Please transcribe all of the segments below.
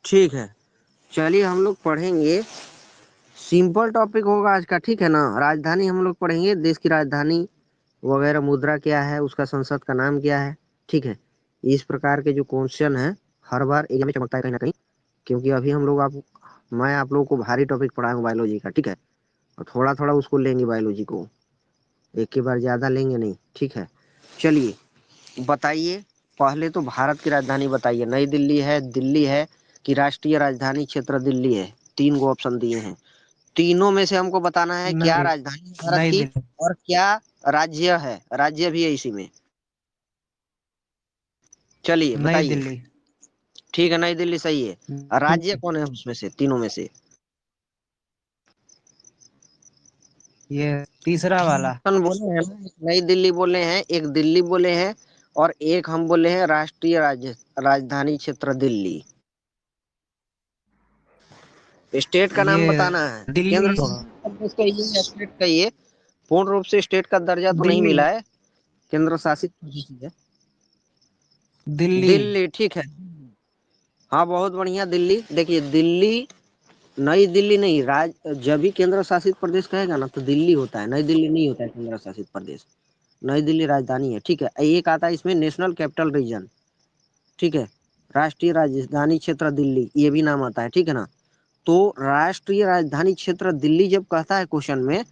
ठीक है, चलिए हम लोग पढ़ेंगे। सिंपल टॉपिक होगा आज का, ठीक है ना। राजधानी हम लोग पढ़ेंगे, देश की राजधानी वगैरह, मुद्रा क्या है, उसका संसद का नाम क्या है। ठीक है, इस प्रकार के जो क्वेश्चन है हर बार एग्जाम में चमकता है कहीं ना कहीं। क्योंकि अभी हम लोग मैं आप लोगों को भारी टॉपिक पढ़ाऊंगा बायोलॉजी का, ठीक है। और थोड़ा थोड़ा उसको लेंगे, बायोलॉजी को एक के बार ज्यादा लेंगे नहीं, ठीक है। चलिए बताइए, पहले तो भारत की राजधानी बताइए। नई दिल्ली है, दिल्ली है कि राष्ट्रीय राजधानी क्षेत्र दिल्ली है। तीन गो ऑप्शन दिए हैं, तीनों में से हमको बताना है क्या नई राजधानी है भारत नई की दिल्ली। और क्या राज्य है। राज्य भी है इसी में। चलिए नई बताइए। दिल्ली। ठीक है, नई दिल्ली सही है। राज्य कौन है उसमें से, तीनों में से? ये तीसरा वाला। ऑप्शन बोले हैं ना, एक नई दिल्ली बोले हैं, एक दिल्ली बोले हैं, और एक हम बोले हैं राष्ट्रीय राजधानी क्षेत्र दिल्ली। स्टेट का नाम ये बताना है, केंद्र दिल्ली होगा। शासित प्रदेश का ये है, स्टेट का ये। पूर्ण रूप से स्टेट का दर्जा तो नहीं दिल्ली मिला है, केंद्र शासित प्रदेश ही है। दिल्ली। दिल्ली, ठीक है। हाँ बहुत बढ़िया, दिल्ली। देखिए दिल्ली, नई दिल्ली नहीं, जब भी केंद्र शासित प्रदेश कहेगा ना तो दिल्ली होता है, नई दिल्ली नहीं होता है केंद्र शासित प्रदेश। नई दिल्ली राजधानी है, ठीक है। एक आता है इसमें नेशनल कैपिटल रीजन, ठीक है। राष्ट्रीय राजधानी क्षेत्र दिल्ली, ये भी नाम आता है, ठीक है ना। तो राष्ट्रीय राजधानी क्षेत्र दिल्ली जब कहता है क्वेश्चन में,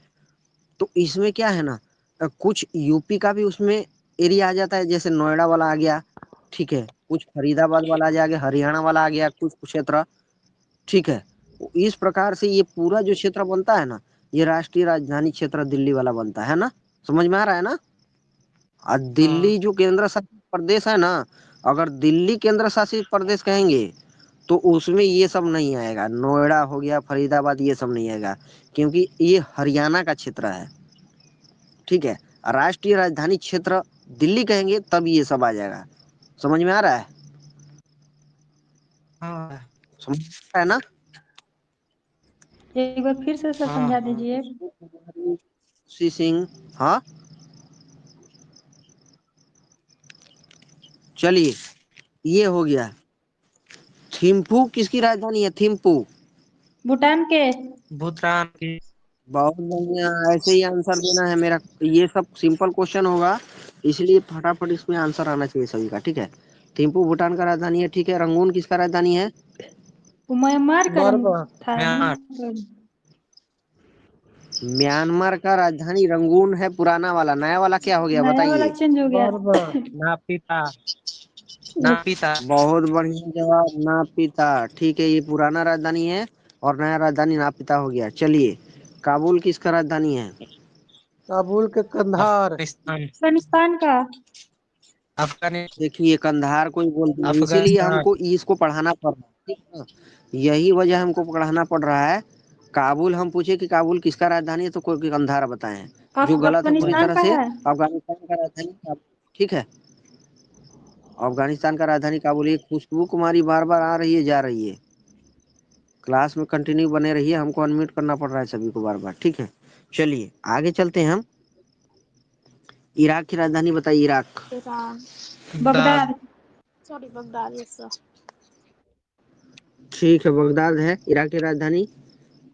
तो इसमें क्या है ना, कुछ यूपी का भी उसमें एरिया आ जाता है, जैसे नोएडा वाला आ गया, ठीक है। कुछ फरीदाबाद वाला आ गया, हरियाणा वाला आ गया कुछ क्षेत्र, ठीक है। इस प्रकार से ये पूरा जो क्षेत्र बनता है ना, ये राष्ट्रीय राजधानी क्षेत्र दिल्ली वाला बनता है ना। समझ में आ रहा है ना। और हाँ। दिल्ली जो केंद्र शासित प्रदेश है ना, अगर दिल्ली केंद्र शासित प्रदेश कहेंगे तो उसमें ये सब नहीं आएगा, नोएडा हो गया, फरीदाबाद, ये सब नहीं आएगा, क्योंकि ये हरियाणा का क्षेत्र है, ठीक है। राष्ट्रीय राजधानी क्षेत्र दिल्ली कहेंगे तब ये सब आ जाएगा। समझ में आ रहा है? हाँ। समझ में आ रहा है ना। एक बार फिर से सर हाँ। समझा हाँ। दीजिए। सी सिंह, हाँ। चलिए, ये हो गया। थिम्पू किसकी राजधानी है, थिम्पू? भूटान के। भूटान की। बहुत बढ़िया, ऐसे ही आंसर देना है मेरा। ये सब सिंपल क्वेश्चन होगा, इसलिए फटाफट इसमें आंसर आना चाहिए सभी का, ठीक है। थिम्पू भूटान का राजधानी है, ठीक है। रंगून किसका राजधानी है? वो म्यांमार का बर्मा। था म्यांमार। ना। म्यांमार का राजधानी रंगून है, पुराना वाला। नया वाला क्या हो गया नया वाला बताइए? चेंज हो गया। बर्मा। नापिता। नापिता। बहुत बढ़िया जवाब, नापिता, ठीक है। ये पुराना राजधानी है और नया राजधानी नापिता हो गया। चलिए, काबुल किसका राजधानी है? काबुल के कंधार। अफगानिस्तान। अफगानिस्तान का। अफगानिस्तान। देखिए कंधार को ही बोलते हैं, इसीलिए अफगानिस्तान। हमको इसको पढ़ाना पड़ रहा है, ठीक है ना? यही वजह हमको पढ़ाना पड़ रहा है। काबुल हम पूछे कि काबुल किसका राजधानी है तो कोई कंधार बताएं, जो गलत है पूरी अफगानिस्तान तरह का से। है। अफगानिस्तान का राजधानी काबुल, ठीक है। अफगानिस्तान का राजधानी काबुल। ये खुशबू कुमारी बार बार आ रही है जा रही है, क्लास में कंटिन्यू बने रहिए, हमको अनम्यूट करना पड़ रहा है सभी को बार बार, ठीक है। चलिए आगे चलते हैं हम। इराक की राजधानी बताइए, Iraq. Iran. Baghdad. Baghdad. Sorry, Baghdad, yes sir. ठीक है, बगदाद है इराक की राजधानी।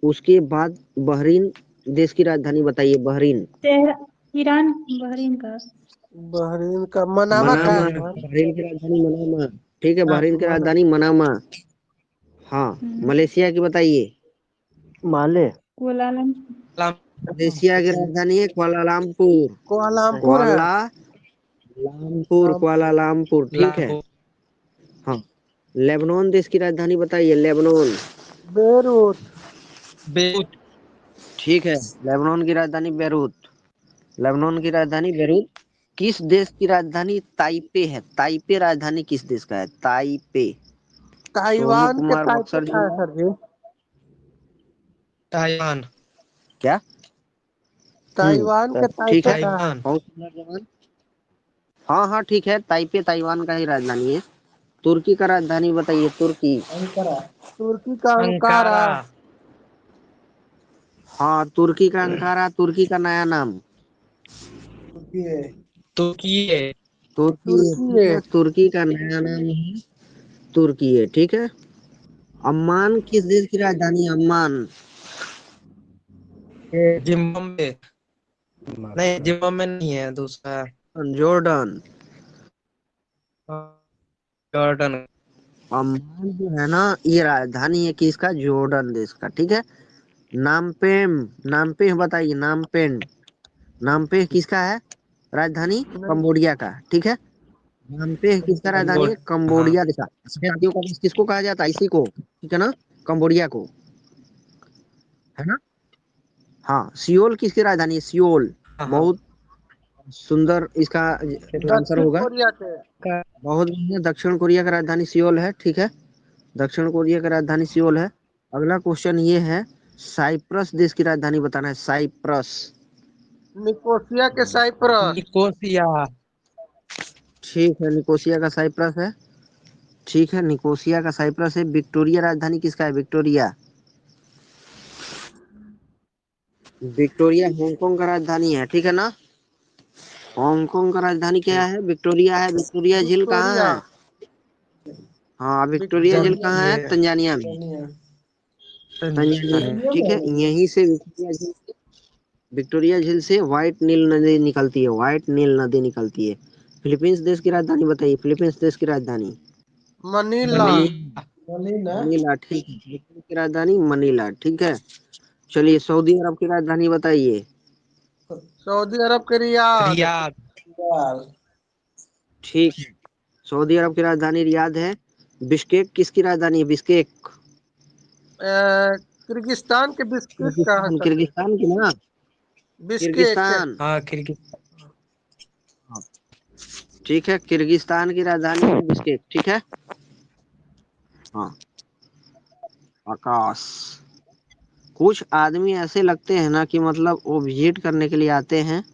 उसके बाद बहरीन देश की राजधानी बताइए, बहरीन। ईरान, बहरीन का। बहरीन का मनामा का मनामा, है सर। बहरीन की राजधानी मनामा, ठीक है। हाँ, बहरीन की मना। राजधानी मनामा। हाँ। मलेशिया की बताइए। माले। कोलालम। मलेशिया की राजधानी है कुआलालंपुर। कोलालमपुर है। कुआलालंपुर, लाम। कुआलालंपुर, ठीक है। लाहौर। हाँ। लेबनान देश की राजधानी बताइए, लेबनान। बेरूत। बेरूत। ठीक है, लेबनान की राजधानी बेरूत। लेबनान की राजधानी बेरूत। किस देश की राजधानी ताइपे है? ताइपे राजधानी किस देश का है, ताइपे? सोनू ताइवान के कुमार ताइपे बक्सर का है जिला। सर जी। ताइवान। क्या? ताइवान के ठीक ताइपे है, का है। ताइवान। बहुत सुंदर जवान। हाँ हाँ ठीक है, ताइपे ताइवान का ही राजधानी है। तुर्की का राजधानी बताइए, तुर्की। तुर्की का अंकारा। अंकारा। हाँ, तुर्की का अंकारा, तुर्की का नया नाम। तुर्की है। तुर्की है, तुर्की ठीक है। है, तुर्की का नया नाम है तुर्की है, ठीक है। अम्मान किस देश की राजधानी है? अम्मान। ये जिम्बाब्वे, नहीं जिम्बाब्वे नहीं है, दूसरा जॉर्डन। जॉर्डन। अम्मान जो है ना, ये राजधानी है किसका? जॉर्डन देश का, ठीक है। नामपेम, नामपेह बताइए, नामपेन, नामपेह किसका है राजधानी? नहीं, कंबोडिया का, ठीक है। नामपेह किसका राजधानी है? हाँ कंबोडिया देश का। सफेद हाथियों का देश किसको कहा जाता है? इसी को, ठीक है ना, कंबोडिया को, है ना। हाँ, सियोल किसकी राजधानी है? सियोल। हाँ हाँ। बहुत सुंदर इसका आंसर दक्षिण होगा। कोरिया के। बहुत बढ़िया, दक्षिण कोरिया का राजधानी सियोल है, ठीक है। दक्षिण कोरिया की राजधानी सियोल है। अगला क्वेश्चन ये है, साइप्रस देश की राजधानी बताना है। साइप्रस। निकोसिया के साइप्रस। निकोसिया। ठीक है, निकोसिया का साइप्रस है, ठीक है, निकोसिया का साइप्रस है। विक्टोरिया राजधानी किसका है? विक्टोरिया। विक्टोरिया हांगकांग का राजधानी है, ठीक है ना। हांगकांग का राजधानी क्या है? विक्टोरिया है। विक्टोरिया झील कहाँ विक्टोरिया। है? हाँ, विक- विक्टोरिया झील कहाँ है? ये तंजानिया में। तंजानिया में, ठीक है। यहीं से विक्टोरिया झील से व्हाइट नील नदी निकलती है, व्हाइट नील नदी निकलती है। फिलीपींस देश की राजधानी बताइए, फिलीपींस देश की राजधानी। मनीला। मनीला। मनीला, ठीक है, फिलीपींस की राजधानी मनीला, ठीक है। चलिए, सऊदी अरब की राजधानी बताइए। सऊदी अरब के रियाद। रियाद। ठीक है, सऊदी अरब की राजधानी रियाद है। बिश्केक किसकी राजधानी है? बिश्केक। किर्गिस्तान के बिस्किट का है किर्गिस्तान, सर। किर्गिस्तान की ना, बिस्केक। किर्गिस्तान। हाँ किर्गिज। हाँ, ठीक है, किर्गिस्तान की राजधानी है बिश्केक, ठीक है। हाँ, आकाश। कुछ आदमी ऐसे लगते हैं ना कि मतलब वो विजिट करने के लिए आते हैं,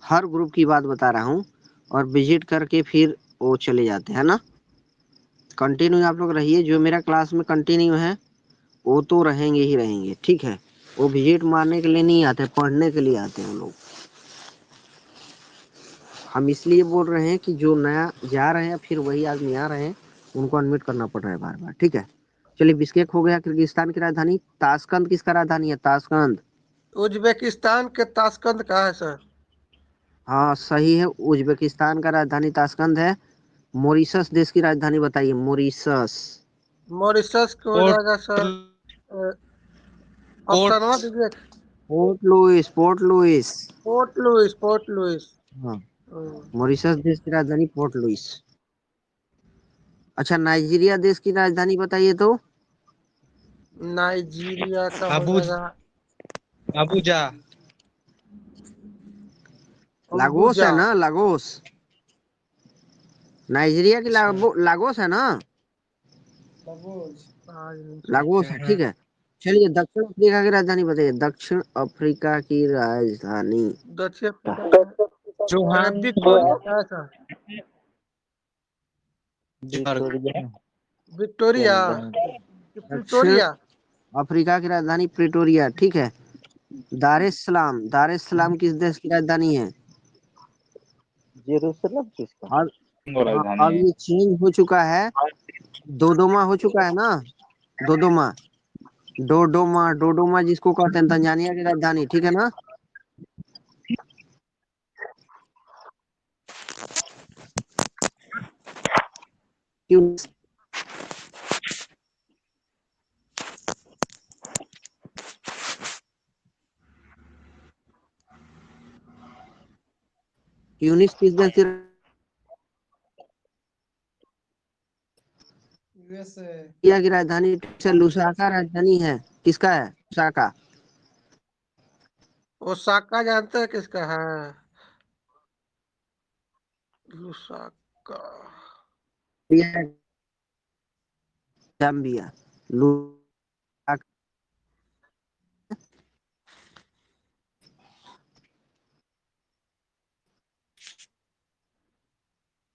हर ग्रुप की बात बता रहा हूँ, और विजिट करके फिर वो चले जाते हैं ना। कंटिन्यू आप लोग रहिए, जो मेरा क्लास में कंटिन्यू है वो तो रहेंगे ही रहेंगे, ठीक है। वो विजिट मारने के लिए नहीं आते, पढ़ने के लिए आते हैं लोग। हम इसलिए बोल रहे हैं कि जो नया जा रहे हैं फिर वही आदमी आ रहे हैं, उनको अनम्यूट करना पड़ रहा है बार बार, ठीक है। चलिए, बिश्केक हो गया किर्गिस्तान की राजधानी। ताशकंद किसका राजधानी है? ताशकंद। उज्बेकिस्तान के ताशकंद का है सर। हाँ, सही है, उज्बेकिस्तान का राजधानी ताशकंद है। मॉरिशस देश की राजधानी बताइए, मॉरिशस। मॉरिशस को हो पोर्ट जाएगा सर। ऑप्शन पोर्ट दीजिए। Port Louis, Port Louis. Port Louis, Port Louis. हाँ, हम्म, मॉरिशस देश की राजधानी पोर्ट लुइस। अच्छा, नाइजीरिया देश की राजधानी बताइए तो। नाइजीरिया का हो अबू जाएगा अबूजा। लागोस अम्बुजा। है ना, लागोस। नाइजीरिया की अच्छा लागोस है ना। आज नहीं लागोस ठीक है, है। ठीक है। चलिए, दक्षिण अफ्रीका की राजधानी बताइए, दक्षिण अफ्रीका की राजधानी। दक्षिण अफ्रीका का जोहान्सबर्ग। विक्टोरिया है सर। जॉर्ग। विक्टोरिया कि दक्षिण प्रिटोरिया। अफ्रीका की राजधानी प्रिटोरिया, ठीक है। दार एस सलाम, दार एस सलाम किस देश की राजधानी है? जेरूसलम किसका? अब अब ये चेंज हो चुका है, दोदोमा हो चुका है ना। दोदोमा, डोडोमा, डोडोमा जिसको कहते हैं, तंजानिया की राजधानी, ठीक है ना। क्यों? ट्यूनिस किस देश की राजधानी? लुसाका राजधानी है, किसका है? लुसाका। ओसाका जानते हैं किसका है? लुसाका। जाम्बिया। लुसाका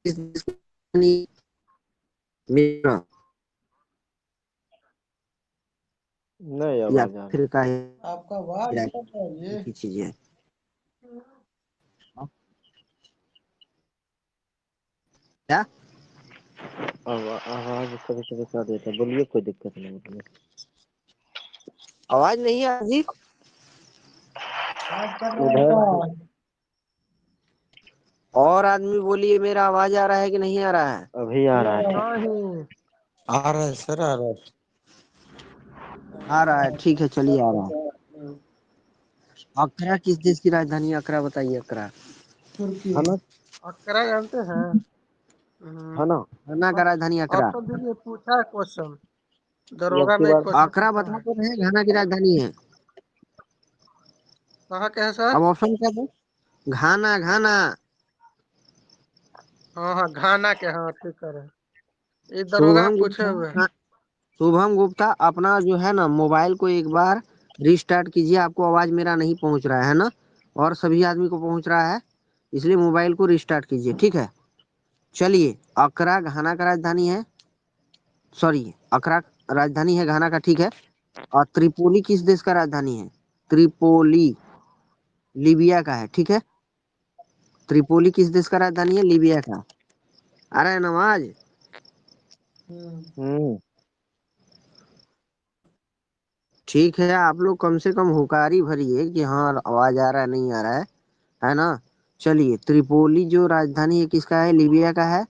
किस देश की राजधानी? मिस्र नहीं या आवाज आ रहा। अफ्रीका है, एक ही चीज है। क्या आवाज कभी कभी कर देता है, बोलिए, कोई दिक्कत नहीं है। आवाज नहीं आ रही? उधर और आदमी बोलिए, मेरा आवाज आ रहा है कि नहीं आ रहा है? अभी आ रहा है। नहीं। आ रहा है सर, आ रहा है। आ रहा है, ठीक है, चलिए आ रहा है। अकरा किस देश की राजधानी है? अकरा बताइए। अकरा है ना? अकरा जानते हैं? है ना? घाना का राजधानी अकरा। ऑप्शन दीजिए, पूछा है क्वेश्चन, ये अब दरोगा की में एक बार क्वेश्चन अकरा पूछा बता है। तो रहे घाना की राजधानी है। कहाँ के है सर? अब ऑप्शन क्या था? घाना, घाना। हाँ हाँ, घाना के, हाँ ठीक कर रहे हैं। ये दरोगा में शुभम पूछे हुए हैं। गुप्ता। शुभम गुप्ता, अपना जो है ना मोबाइल को एक बार रिस्टार्ट कीजिए। आपको आवाज मेरा नहीं पहुंच रहा है ना, और सभी आदमी को पहुंच रहा है, इसलिए मोबाइल को रिस्टार्ट कीजिए, ठीक है। चलिए, अकरा घाना का राजधानी है। सॉरी, अकरा राजधानी है घाना का, ठीक है। और त्रिपोली किस देश का राजधानी है? त्रिपोली लीबिया का है, ठीक है। त्रिपोली किस देश का राजधानी है? लीबिया का। आ रहा है ना आवाज? हम्म ठीक है, आप लोग कम से कम हुकारी भरिए कि हाँ आवाज आ रहा है, नहीं आ रहा है ना। चलिए, त्रिपोली जो राजधानी है किसका है? लीबिया का है।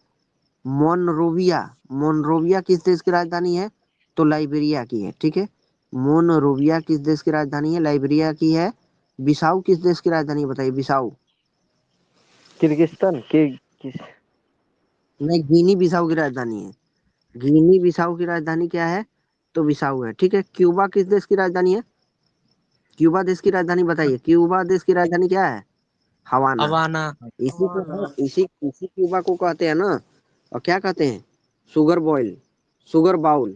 मोनरोविया, मोनरोविया किस देश की राजधानी है? तो लाइबेरिया की है, ठीक है। मोनरोविया किस देश की राजधानी है? लाइबेरिया की है। बिसाऊ किस देश की राजधानी है? बताइए, बिसाऊ। किर्गिस्तान के किस? नहीं, गिनी बिसाऊ की राजधानी है। गिनी बिसाऊ की राजधानी क्या है? तो बिसाऊ है, ठीक है। क्यूबा किस देश की राजधानी है? क्यूबा देश की राजधानी बताइए। क्यूबा देश की राजधानी क्या है? हवाना। हवाना। इसी को इसी इसी क्यूबा को कहते हैं ना, और क्या कहते हैं? शुगर बॉयल, शुगर बाउल,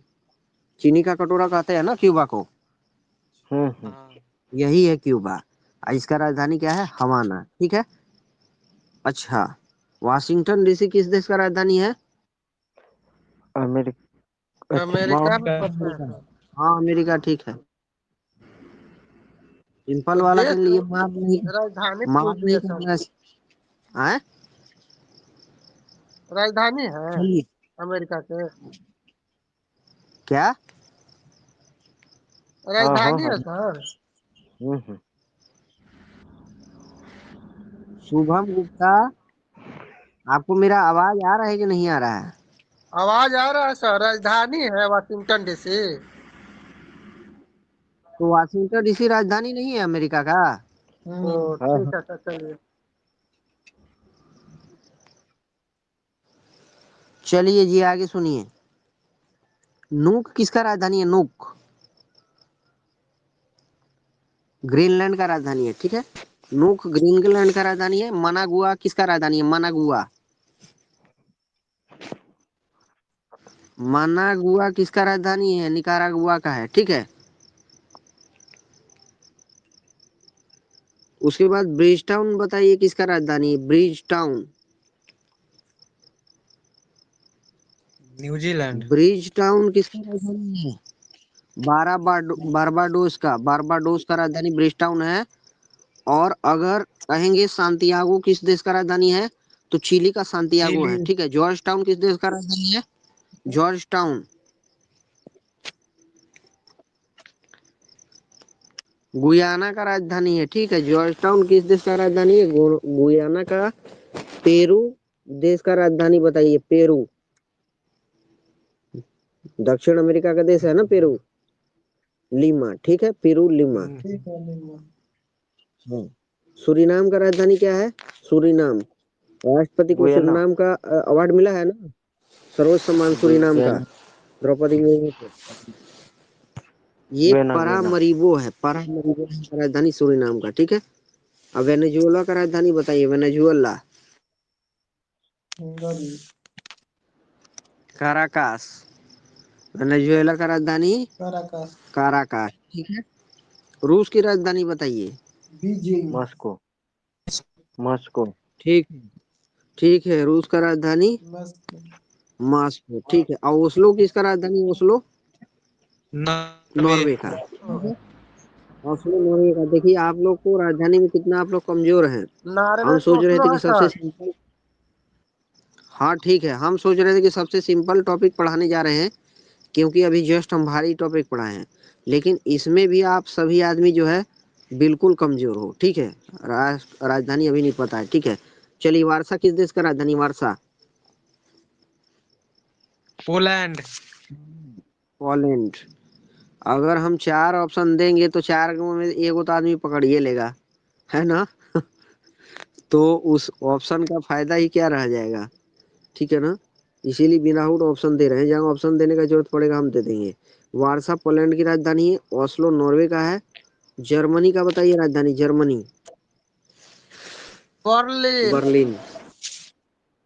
चीनी का कटोरा कहते हैं ना क्यूबा को। हम्म। हाँ। यही है क्यूबा। और इसका राजधानी क्या है? हवाना, ठीक है। अच्छा, वाशिंगटन डीसी किस देश का राजधानी है? अमेरिका। अच्छा, अमेरिका में पता है अमेरिका। सर। हाँ, अमेरिका, ठीक है। सिंपल तो वाला के देश लिए मार नहीं, राजधानी मार पूछ नहीं दिए सर। करना है। राजधानी है चलिए, अमेरिका के? क्या? हाँ हाँ राजधानी हाँ। है सर। हम्म। शुभम गुप्ता, आपको मेरा आवाज आ रहा है कि नहीं आ रहा है? आवाज आ रहा है सर, राजधानी है वाशिंगटन डीसी। तो वाशिंगटन डीसी राजधानी नहीं है अमेरिका का? तो हाँ ठीक हाँ। है सर, चलिए। चलिए जी, आगे सुनिए। नूक किसका राजधानी है? नूक ग्रीनलैंड का राजधानी है, ठीक है। नूक ग्रीनलैंड का राजधानी है। मनागुआ किसका राजधानी है? मनागुआ। मनागुआ किसका राजधानी है? निकारागुआ का है, ठीक है। उसके बाद ब्रिजटाउन बताइए किसका राजधानी है? ब्रिजटाउन। न्यूजीलैंड। ब्रिजटाउन किसका राजधानी है? बारबाडोस का, बारबाडोस का राजधानी ब्रिजटाउन है। और अगर कहेंगे सांतियागो किस देश का राजधानी है? तो चिली का सांतियागो चिली। है, ठीक है। जॉर्ज टाउन किस देश का राजधानी है? George town. गुयाना का राजधानी है, ठीक है। जॉर्ज टाउन किस देश का राजधानी है? गुयाना का। पेरू देश का राजधानी बताइए। पेरू दक्षिण अमेरिका का देश है ना, पेरू। लीमा, ठीक है, पेरू लीमा। हाँ। सूरीनाम का राजधानी क्या है? सूरीनाम। राष्ट्रपति को गुयाना। सूरीनाम का अवार्ड मिला है ना, सर्वोच्च सम्मान सूरीनाम का, गुयाना। द्रौपदी मुर्मू को। ये गुयाना गुयाना। परामरीबो है, परामरीबो है राजधानी सूरीनाम का, ठीक है। अब वेनेजुएला का राजधानी बताइए। वेनेजुएला। काराकास। वेनेजुएला का राजधानी काराकास, ठीक है। रूस की राजधानी बताइए। मॉस्को। मॉस्को। ठीक, ठीक है, रूस का राजधानी मॉस्को, ठीक है। और ओस्लो किसका राजधानी? Oslo Norway. नॉर्वे का। ओस्लो नॉर्वे का। देखिए, आप लोग को राजधानी में कितना आप लोग कमजोर हैं। नॉर्वे हम तो सोच रहे थे ओस्लो कि है सबसे सर। सिंपल। हाँ ठीक है, हम सोच रहे थे कि सबसे सिंपल टॉपिक पढ़ाने जा रहे हैं, क्योंकि अभी जस्ट हम भारी टॉपिक पढ़ाए हैं, लेकिन इसमें भी आप सभी आदमी जो है बिल्कुल कमजोर हो। ठीक है, राजधानी अभी नहीं पता है। ठीक है, चलिए, वारसा किस देश का राजधानी? वारसा पोलैंड। पोलैंड। अगर हम 4 ऑप्शन देंगे तो 4 में एक तो आदमी पकड़ ही लेगा, है ना? तो उस ऑप्शन का फायदा ही क्या रह जाएगा? ठीक है ना, इसीलिए विदाउट ऑप्शन दे रहे हैं। जहाँ ऑप्शन देने का जरूरत पड़ेगा हम दे देंगे। वारसा पोलैंड की राजधानी है। ओस्लो नॉर्वे का है। जर्मनी का बताइए राजधानी। Germany Berlin. बर्लिन।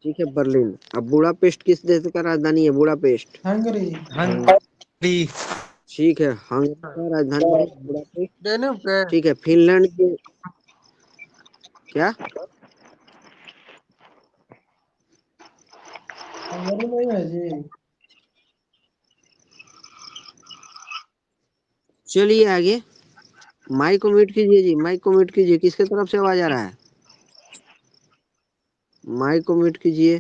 ठीक है, बर्लिन। अब बुडापेस्ट किस देश का राजधानी है? Budapest Hungary. हंगरी। ठीक है, हंगरी का राजधानी है बुडापेस्ट। डेन्यूब के। ठीक है, फिनलैंड के क्या? हंगरी नहीं है जी। चलिए आगे। माइक को म्यूट कीजिए जी, माइक को म्यूट कीजिए। किसके तरफ से आवाज आ रहा है? माइक को म्यूट कीजिए,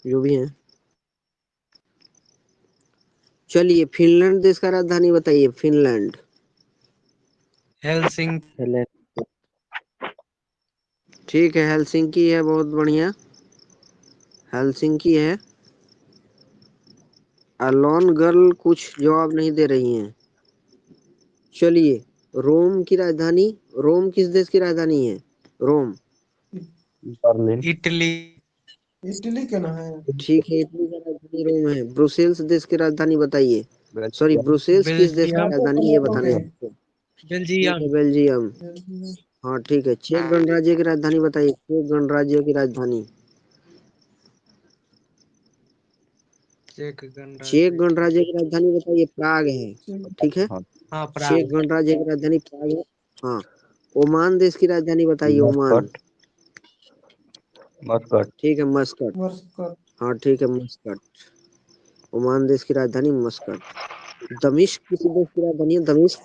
जो भी है। चलिए, फिनलैंड देश का राजधानी बताइए। Finland Helsinki. ठीक है, हेलसिंकी है। बहुत बढ़िया, हेलसिंकी है। अलोन गर्ल कुछ जवाब नहीं दे रही हैं। चलिए, रोम की राजधानी। रोम किस देश की राजधानी है? रोम बर्लिन। इटली। इटली के ना है। ठीक है, इटली का राजधानी रोम है। ब्रुसेल्स देश की राजधानी बताइए। सॉरी, ब्रुसेल्स किस देश का बेल्जियम। राजधानी है, ये बताना है आपको। ठीक बेल्जियम। है, बेल्जियम। हाँ ठीक है, चेक गणराज्य की राजधानी बताइए। चेक गणराज्य की राजधानी। चेक चेक गणराज्य। गणराज्य की राजधानी बताइए। प्राग है। ठीक है, हाँ, चेक प्राग। गणराज्य की राजधानी प्राग है। हाँ, ओमान देश की राजधानी बताइए। ओमान। मस्कट। ठीक है, मस्कट। मस्कट। हाँ ठीक है, मस्कट। ओमान देश की राजधानी मस्कट। दमिश्क किसी देश की राजधानी है? दमिश्क।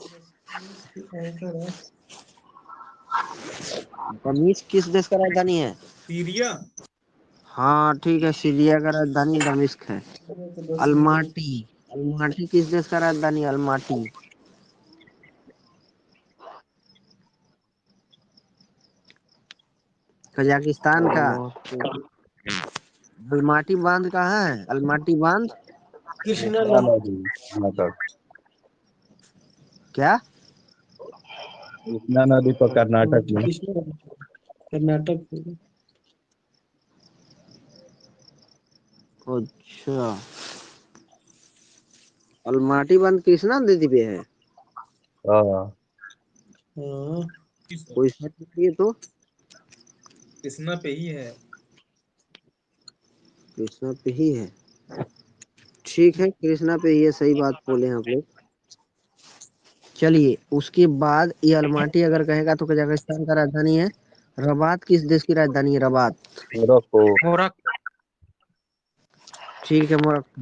दमिश्क किस देश का राजधानी है? सीरिया। हाँ ठीक है, सीरिया का राजधानी दमिश्क है। अल्माटी। अल्माटी किस देश का राजधानी? अल्माटी कजाकिस्तान का। अल्माटी बांध कहाँ है? अल्माटी बांध कृष्णा कृष्णा नदी। नदी कर्नाटक। क्या? कृष्णा नदी पर कर्नाटक में। कृष्णा नदी, कर्नाटक में। अच्छा, अल्माटी बांध कृष्णा नदी पे है। हाँ। हाँ, कोई शक नहीं है तो। कृष्णा पे ही है। कृष्णा पे ही है। ठीक है, कृष्णा पे ही है, सही बात बोले हैं आप लोग। चलिए, उसके बाद ये अल्माटी अगर कहेगा तो कजाकिस्तान का राजधानी है। रबात किस देश की राजधानी है? रबात। मोरक्को। मोरक्को। ठीक है, मोरक्को।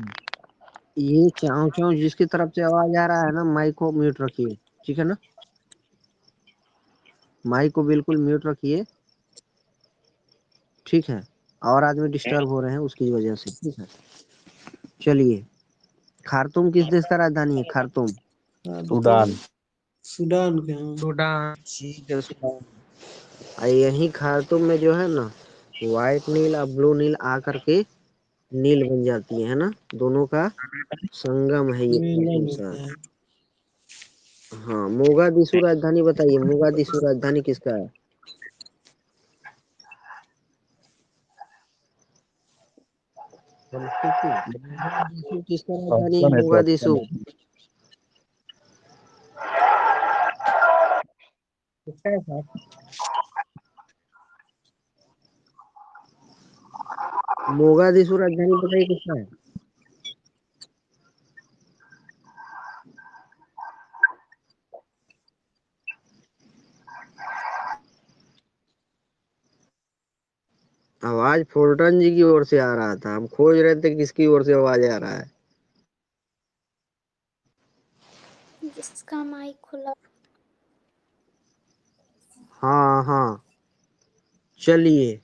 ये चाव चाव जिसकी तरफ से आवाज आ रहा है ना, माइक को म्यूट रखिए। ठीक है ना, माइक को बिल्कुल म्यूट रखिए। ठीक है, और आदमी डिस्टर्ब हो रहे हैं उसकी वजह से। ठीक है, चलिए, खार्तूम किस देश का राजधानी है? खार्तूम हाँ, बताइए। सूडान। सूडान के। हाँ। सूडान। ठीक है, यही खार्तूम में जो है ना, व्हाइट नील और ब्लू नील आकर के नील बन जाती है ना, दोनों का संगम है ये खार्तूम मिलन शहर। होता है। हाँ, मोगादिशु राजधानी बताइए। मोगादिशु राजधानी किसका है? मोगादिशु किसका राजधानी है? ऑप्शन है तो ऑप्शन मोगादिशु है। किसका है साहब? मोगादिशु राजधानी बताइए किसका है? आवाज फुलटन जी की ओर से आ रहा था, हम खोज रहे थे किसकी ओर से आवाज आ रहा है। जिसका माइक खुला। हाँ हाँ, चलिए,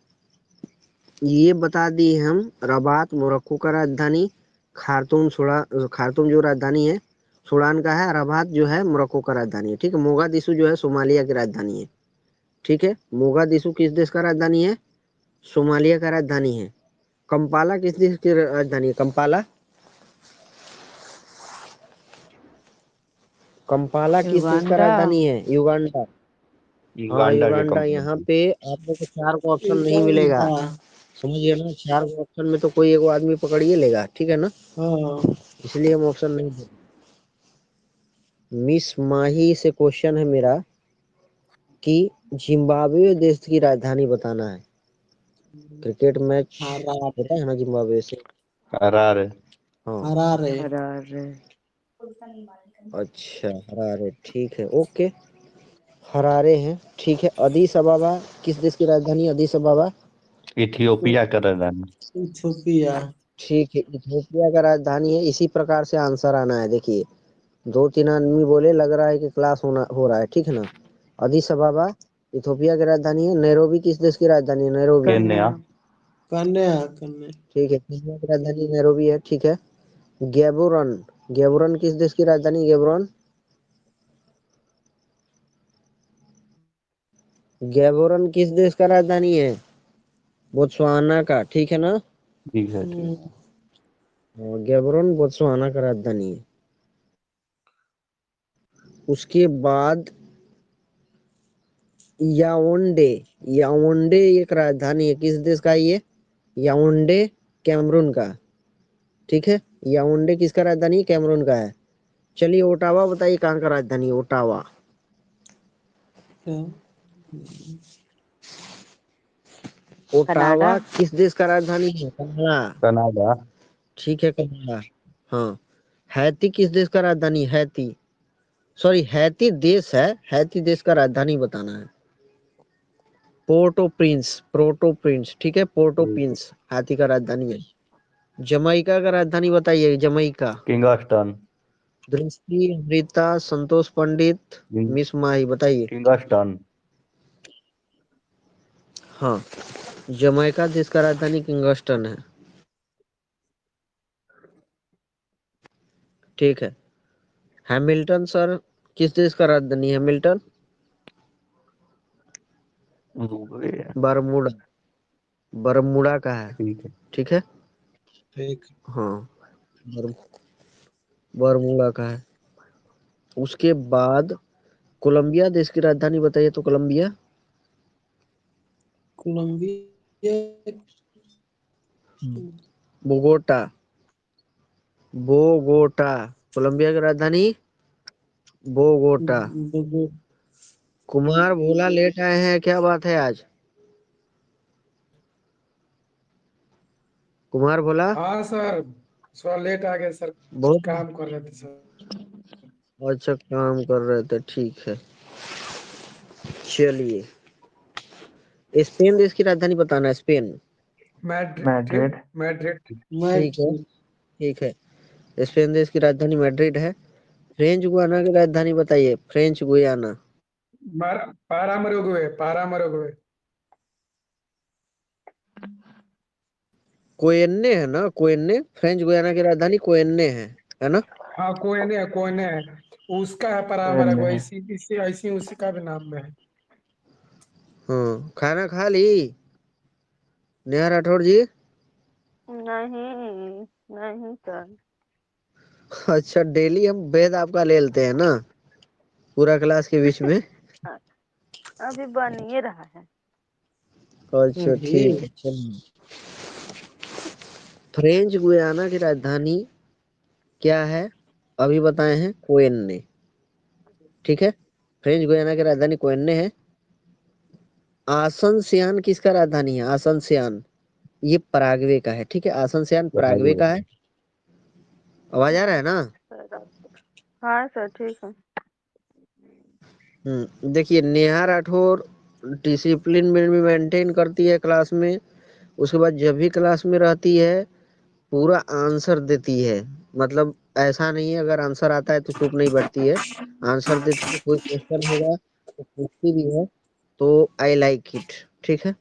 ये बता दिए हम। रबात मोरक्को का राजधानी, खार्तूम जो राजधानी है सूडान का है, रबात जो है मोरक्को का राजधानी है। ठीक है, मोगादिशु जो है सोमालिया की राजधानी है। ठीक है, मोगादिशु किस देश का राजधानी है? सोमालिया का राजधानी है। कंपाला किस देश की राजधानी है? कंपाला किस देश का युगांडा। राजधानी है? युगांडा। हाँ युगांडा के युगांडा। यहाँ कंपाला। पे आपको 4 को ऑप्शन नहीं मिलेगा, युगांडा। समझिए ना। 4 को ऑप्शन में तो कोई एक आदमी पकड़िए लेगा, ठीक है ना, हाँ इसलिए हम ऑप्शन नहीं दे। मिस माही से क्वेश्चन है मेरा कि जिम्बाब्वे देश की राजधानी बताना है। Cricket match Harare. होता है ना जिम्बाब्वे से। हरारे। हाँ हरारे। हरारे। अच्छा, हरारे, ठीक है, ओके। हरारे हैं, ठीक है। अदीस अबाबा किस देश की राजधानी है? अदीस अबाबा। इथियोपिया का राजधानी। इथोपिया। ठीक है, इथियोपिया का राजधानी है। इसी प्रकार से आंसर आना है। देखिए 2-3 आदमी बोले, लग रहा है कि क्लास हो रहा है, ठीक है ना। अदीस अबाबा इथियोपिया की राजधानी है। नैरोबी किस देश की राजधानी है? नैरोबी। कन्या। केन्या। कन्या। कन्या। ठीक है, केन्या की राजधानी नैरोबी है, ठीक है। गैबोरन, गैबोरन किस देश की राजधानी? गैबोरन, गैबोरन किस देश का राजधानी है? बोत्सवाना का, ठीक है ना। ठीक है, ठीक। गैबोरन बोत्सवाना का राजधानी है। उसके बाद याओंडे, याओंडे एक राजधानी है, किस देश का है ये? याओंडे कैमरून का, ठीक है। याओंडे किसका राजधानी है? कैमरून का है। चलिए ओटावा बताइए कहाँ का राजधानी है? ओटावा। कनाडा। ओटावा किस देश का राजधानी है? Canada, Canada. ठीक है, कनाडा। हाँ। हैती किस देश का राजधानी? हैती, सॉरी, हैती देश है, हैती देश का राजधानी बताना है। पोर्टो प्रिंस, पोर्टो प्रिंस, ठीक है, पोर्टो प्रिंस हैती का राजधानी है। जमैका का राजधानी बताइए। जमैका। किंगस्टन। दृष्टि, अमृता, संतोष पंडित, मिस माही बताइए। किंगस्टन। हाँ, जमैका देश का राजधानी किंगस्टन है, ठीक है। हैमिल्टन सर किस देश का राजधानी है? हैमिल्टन बरमूडा, बरमूडा का है, ठीक है। ठीक है। ठीक। हाँ, बरमूडा का है। उसके बाद कोलंबिया देश की राजधानी बताइए तो। Colombia, Colombia. Bogota, Bogota, Colombia की राजधानी बोगोटा। कुमार भोला लेट आए हैं, क्या बात है आज? कुमार भोला हाँ सर, थोड़ा लेट आ गए सर, बहुत काम कर रहे थे सर। अच्छा काम कर रहे थे, ठीक है। चलिए, स्पेन देश की राजधानी बताना है। Spain, Madrid, Madrid. ठीक है, ठीक है। स्पेन देश की राजधानी मैड्रिड है। फ्रेंच गुयाना की राजधानी बताइए। French Guiana, पारामरुगुए, पारामरुगुए। कोयन्ने है ना, कोयन्ने। फ्रेंच गुयाना की राजधानी कोयन्ने है ना। हाँ कोयने है, कोयने है। उसका है पारामरुगुए, इसी इसी ऐसी उसी का भी नाम में है। हाँ, खाना खा ली नेहा राठौर जी? नहीं, नहीं सर। अच्छा, डेली हम वेद आपका ले लेते हैं ना, पूरा क्लास के बीच में। अभी बन ही रहा है। अच्छा ठीक है, चलिए। फ्रेंच गुयाना की राजधानी क्या है? अभी बताए हैं कोयन्ने, ठीक है। फ्रेंच गुयाना की राजधानी कोयन्ने है। आसन सियान किसका राजधानी है? आसन सियान ये पराग्वे का है, ठीक है। आसन सियान पराग्वे का है। आवाज आ रहा है ना? सर हाँ सर, ठीक है। देखिए नेहा राठौर डिसिप्लिन में भी मेंटेन करती है क्लास में। उसके बाद जब भी क्लास में रहती है पूरा आंसर देती है। मतलब ऐसा नहीं है अगर आंसर आता है तो चुप नहीं बैठती है, आंसर देती है। कोई क्वेश्चन होगा तो पूछती भी है। तो आई लाइक इट, ठीक है।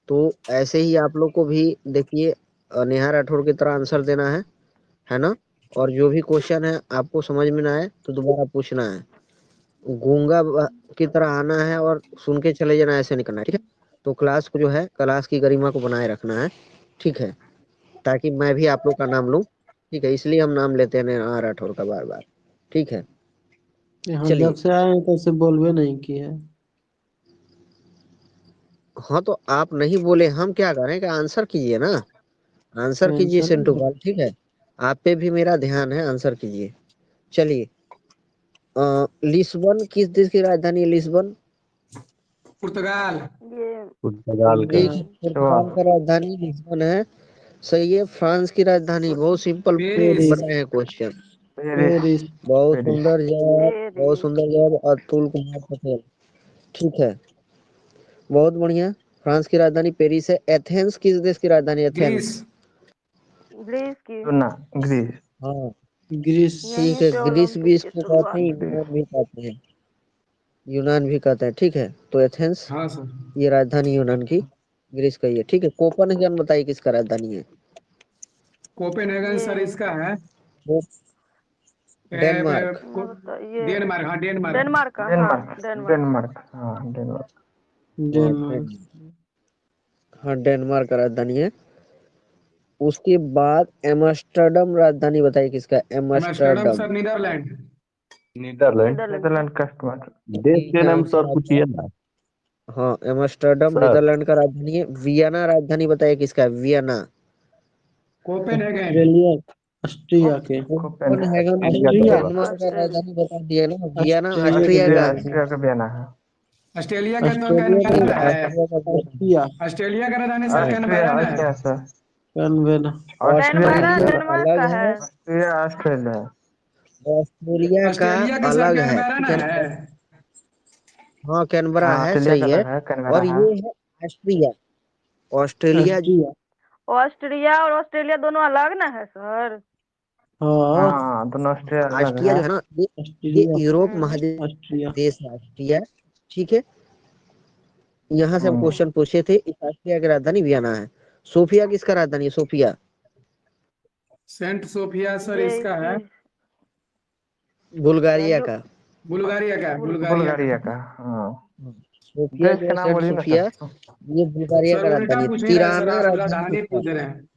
तो ऐसे ही आप लोग को भी देखिए नेहा राठौर की तरह आंसर देना है ना। और जो भी क्वेश्चन है आपको समझ में ना आए तो दोबारा पूछना है। गूंगा की तरह आना है और सुन के चले जाना, ऐसे नहीं करना है, ठीक है। तो क्लास को जो है, क्लास की गरिमा को बनाए रखना है, ठीक है, ताकि मैं भी आप लोग का नाम लूं, ठीक है। इसलिए हम नाम लेते हैं नेहा राठौर का बार बार, ठीक है। यहाँ जब चलिए, से आए हैं तब से बोलबे नहीं किए। हाँ तो आप नहीं बोले, हम क्या करें कि आंसर कीजिए ना, आंसर कीजिए टेंशन सिंटू पाल, ठीक है। आप पे भी मेरा ध्यान है, आंसर कीजिए। चलिए, लिस्बन किस देश की राजधानी है? लिस्बन, पुर्तगाल। ये पुर्तगाल का। ठीक है, पुर्तगाल का राजधानी लिस्बन है, सही है। फ्रांस की राजधानी, बहुत सिंपल पेरिस। बनाए हैं क्वेश्चन। पेरिस। बहुत पेरिस। सुंदर जवाब, बहुत पेरिस। सुंदर जवाब अतुल कुमार पटेल, ठीक है, बहुत बढ़िया। फ्रांस की राजधानी पेरिस है। एथेंस किस देश की राजधानी है? ग्रीस। एथेंस, ग्रीस की। ग्रीस। हाँ ग्रीस। ठीक यहीं है। से ग्रीस भी ओलंपिक की इसको कहते हैं, शुरुआत हुई। यूनान भी कहते हैं, यूनान भी कहते हैं, ठीक है। तो एथेंस हाँ सर। ये राजधानी यूनान की, ग्रीस का ही है, ठीक है। कोपनहेगन बताइए किसका राजधानी है? कोपेनहेगन सर ये इसका है वो डेनमार्क, मैं बताइए। डेनमार्क। हाँ डेनमार्क। डेनमार्क का, हाँ डेनमार्क। डेनमार्क, हाँ डेनमार्क। हाँ डेनमार्क। हाँ डेनमार्क का राजधानी है। उसके बाद एम्स्टर्डम राजधानी बताइए किसका? Amsterdam Amsterdam, sir Netherland. Netherland. Netherland का। Netherland customer. देश ठीक के है। नाम सर एम्स्टर्डम, पूछिए ना। हाँ एम्स्टर्डम सर सर नीदरलैंड का राजधानी है। वियना राजधानी बताइए किसका है? Vienna, Copenhagen. ऑस्ट्रेलिया। ऑस्ट्रिया के। कोपेनहेगन तो ऑस्ट्रिया का ऑस्ट्रिया। होगा। डेनमार्क का ऑस्ट्रेलिया। राजधानी बता दिया ना, वियना ऑस्ट्रेलिया ऑस्ट्रिया के। का ऑस्ट्रिया, है। ऑस्ट्रिया का वियना है। ऑस्ट्रेलिया का तो ऑस्ट्रेलिया नहीं, कैनबेरा है। ऑस्ट्रिया का वियना ऑस्ट्रिया। ऑस्ट्रेलिया का राजधानी है। सर हाँ, ऑस्ट्रिया, कैनबेरा ना है। Austria sir. Canberra. Austria Canberra नहीं ऑस्ट्रेलिया सर, डेनमार्क अलग का है। है, ऑस्ट्रिया ऑस्ट्रेलिया है। ऑस्ट्रेलिया का ऑस्ट्रेलिया का सर अलग है, कैनबेरा ठीक ना है है। ना। हाँ कैनबरा हाँ है, ऑस्ट्रेलिया का सही है। अलग है, कैनबरा और है। ये है ऑस्ट्रिया, ऑस्ट्रेलिया। ऑस्ट्रिया। ऑस्ट्रिया और ऑस्ट्रेलिया दोनों अलग ना है सर। हाँ। हाँ दोनों ऑस्ट्रिया अलग ऑस्ट्रिया है। जो है ना, ये ऑस्ट्रेलिया। यूरोप हम्म। ऑस्ट्रिया। महादेश है ऑस्ट्रिया, ठीक है। यहाँ से हम हम्म। क्वेश्चन पूछे थे। इस ऑस्ट्रिया की राजधानी वियना है। सोफिया किसका राजधानी है? सोफिया, सेंट सोफिया सर ये इसका है। इसकी बुल्गारिया जो का। बुल्गारिया का है, बुल्गारिया का। बुल्गारिया का, हाँ। सोफिया देश जो का है, नाम सेंट बोलिए ना सोफिया, सर। ये बुल्गारिया सर का उल्टा राजधानी है। पूछ नहीं रहे सर, तिराना आप राजधानी राजधानी किसका? पूछ रहे हैं।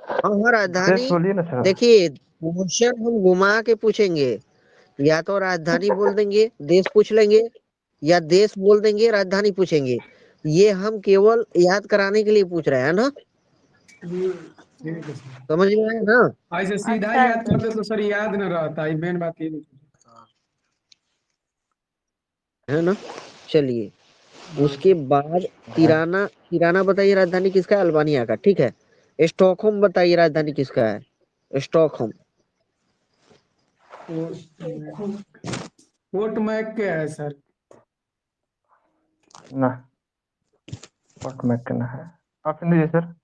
हाँ हाँ देश राजधानी। बोलिए ना सर। देखिए, क्वेश्चन हम घुमा के पूछेंगे, या तो राजधानी बोल देंगे, देश पूछ लेंगे, या देश बोल देंगे, राजधानी पूछेंगे। ये हम केवल याद कराने के लिए पूछ रहे हैं ना, ठीक है सर। समझ में आया ना। ऐसे सीधा अच्छा है याद सर। करते तो सर याद न रहता, ये मेन बात ये नहीं। है ना। चलिए, उसके बाद तिराना, तिराना बताइए राजधानी किसका है? अल्बानिया का, ठीक है। स्टॉकहोम बताइए राजधानी किसका है? स्टॉकहोम, कोट मैक के है सर। ना, पॉट में करना है। ऑप्शन दीजिए सर।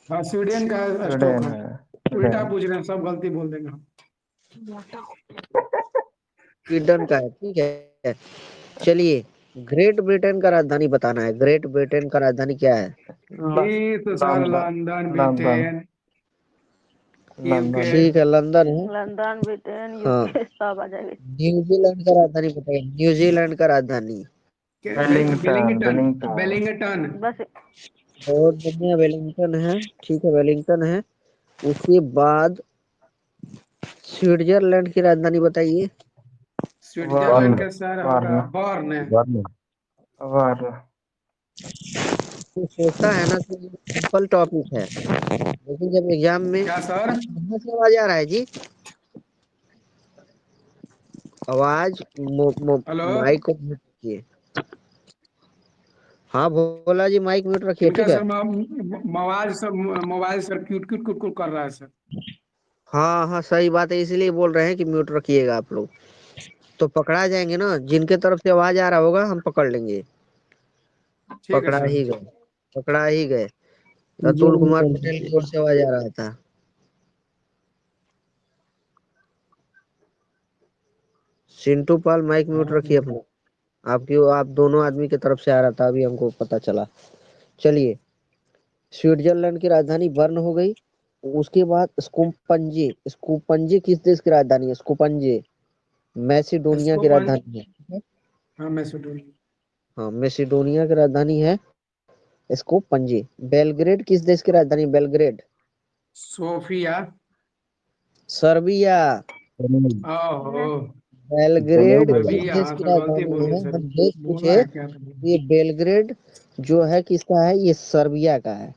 हाँ स्वीडन का है स्वीडन स्टॉकहोम। है। उल्टा स्वीडन। पूछ रहे हैं, सब गलती बोल देंगे हम। स्वीडन का है, ठीक है। चलिए, ग्रेट ब्रिटेन का राजधानी बताना है। ग्रेट ब्रिटेन का राजधानी क्या है? ये तो sir London. London, London. Britain, UK. London. ठीक है, लंदन है। लंदन, ब्रिटेन, हाँ, यूके सब आ जाएगा। न्यूजीलैंड का राजधानी बताइए। न्यूजीलैंड का राजधानी, वेलिंगटन, बेलिंगटन। वेलिंगटन। बेलिंगटन। बस। और बढ़िया, वेलिंगटन है, ठीक है, वेलिंगटन है। उसके बाद स्विट्जरलैंड की राजधानी बताइए। वार्न। स्विट्जरलैंड का सर होगा वार्न। बर्न। बर्न। वार्न। तो सोचता है ना कि सिंपल टॉपिक है, लेकिन जब एग्जाम में क्या सर? कहाँ से आवाज आ रहा है जी? आवाज हेलो। माइक को म्यूट रखिए। हाँ भोला जी, माइक म्यूट रखिए, इनका ठीक है। Sir mobile sir cute cute cute cute कर रहा है सर। हाँ हाँ सही बात है, इसीलिए बोल रहे हैं कि म्यूट रखिएगा आप लोग। तो पकड़ा जाएंगे ना, जिनके तरफ से आवाज आ रहा होगा हम पकड़ लेंगे। ठीक है पकड़ा सर। ही गए, पकड़ा ही गए। जोर अतुल में कुमार बोल पटेल की ओर दीजिए। से आवाज आ रहा था। सिंटू पाल माइक म्यूट रखिए अपना। आप दोनों आदमी की तरफ से आ रहा था, अभी हमको पता चला। चलिए, स्विट्जरलैंड की राजधानी बर्न हो गई। उसके बाद स्कोपंजे। स्कोपंजे किस देश की राजधानी है? स्कोपंजे मैसिडोनिया इसको की पन राजधानी है। हाँ मैसेडोनिया। हाँ, मैसिडोनिया की राजधानी है स्कोपंजे। बेलग्रेड किस देश की राजधानी है? Belgrade Sofia. सर्बिया। ओहो। बेलग्रेड किस सर्बिया, देश हाँ की सर गलती राजधानी बोल है? गए सर। हम देश बोलना पूछे, है क्या था? ये बेलग्रेड जो है किसका है? ये सर्बिया का है,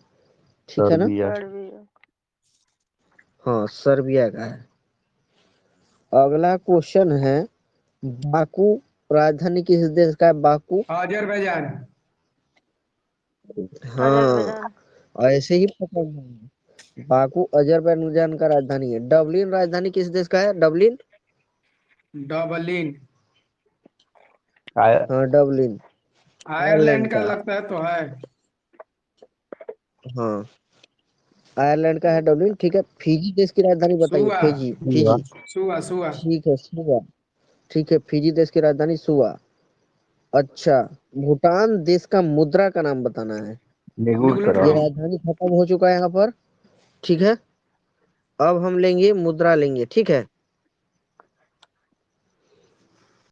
ठीक है ना? सर्बिया। सर्बिया। हाँ, सर्बिया का है। अगला क्वेश्चन है, बाकू राजधानी किस देश का है? बाकू। अजरबैजान। हाँ, अजरबैजान। ऐसे ही पकड़ना है। बाकू अजरबैजान का राजधानी है। डबलिन राजधानी किस देश का है? डबलिन। डबलिन आय- हाँ, डबलिन आयरलैंड आयरलैंड का का। लगता है तो है। हाँ, आयरलैंड का है डबलिन, ठीक है। फिजी देश की राजधानी बताइए। सुआ फिजी, हुआ। फिजी। सुआ सुआ। ठीक है, सुआ। ठीक है, फिजी देश की राजधानी सुआ। अच्छा, भूटान देश का मुद्रा का नाम बताना है। ये निगुलट्रॉन। राजधानी खत्म हो चुका है यहाँ पर, ठीक है। अब हम लेंगे मुद्रा लेंगे, ठीक है।